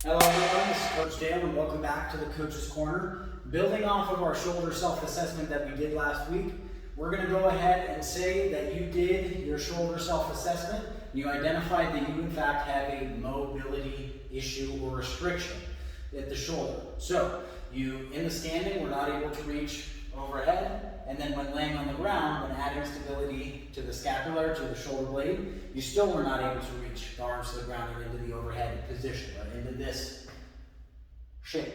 Hello everyone, this is Coach Dale and welcome back to the Coach's Corner. Building off of our shoulder self-assessment that we did last week, we're going to go ahead and say that you did your shoulder self-assessment. You identified that you in fact have a mobility issue or restriction at the shoulder. So you, in the standing, were not able to reach overhead, and then when laying on the ground, when adding stability to the scapula, to the shoulder blade, you still were not able to reach the arms to the ground or into the overhead position, or into this shape.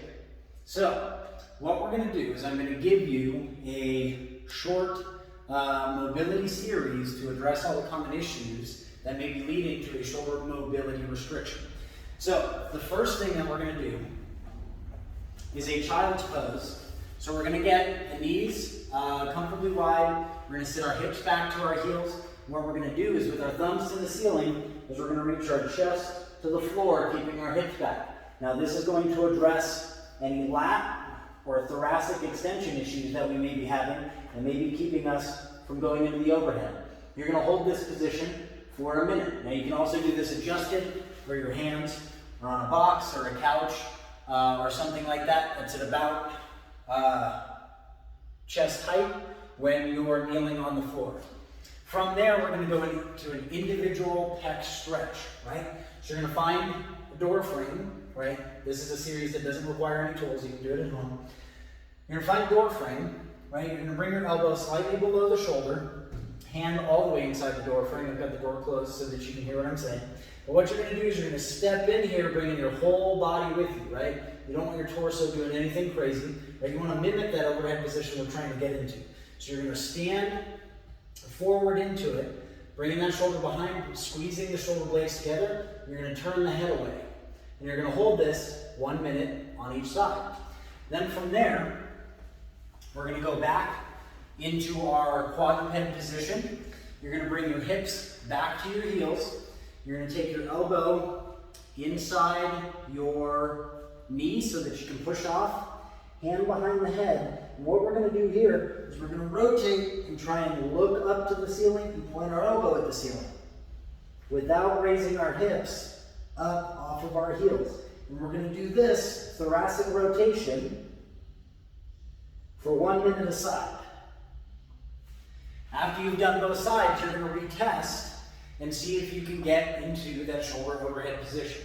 So what we're going to do is I'm going to give you a short mobility series to address all the common issues that may be leading to a shoulder mobility restriction. So the first thing that we're going to do is a child's pose. So we're going to get the knees comfortably wide. We're going to sit our hips back to our heels. What we're going to do is with our thumbs to the ceiling is we're going to reach our chest to the floor, keeping our hips back. Now this is going to address any lat or thoracic extension issues that we may be having and may be keeping us from going into the overhead. You're going to hold this position for a minute. Now you can also do this adjusted where your hands are on a box or a couch or something like that. That's at about chest height when you're kneeling on the floor. From there, we're going to go into an individual pec stretch, right? So you're going to find a door frame, right? This is a series that doesn't require any tools. You can do it at home. You're going to find a door frame, right? You're going to bring your elbow slightly below the shoulder, hand all the way inside the door frame. I've got the door closed so that you can hear what I'm saying. But what you're going to do is you're going to step in here, bringing your whole body with you, right? You don't want your torso doing anything crazy, right? You want to mimic that overhead position we're trying to get into. So you're going to stand forward into it, bringing that shoulder behind, squeezing the shoulder blades together. You're going to turn the head away. And you're going to hold this 1 minute on each side. Then from there, we're going to go back into our quadruped position. You're going to bring your hips back to your heels. You're going to take your elbow inside your knee so that you can push off, hand behind the head. And what we're going to do here is we're going to rotate and try and look up to the ceiling and point our elbow at the ceiling without raising our hips up off of our heels. And we're going to do this thoracic rotation for 1 minute a side. After you've done both sides, you're going to retest and see if you can get into that shoulder overhead position.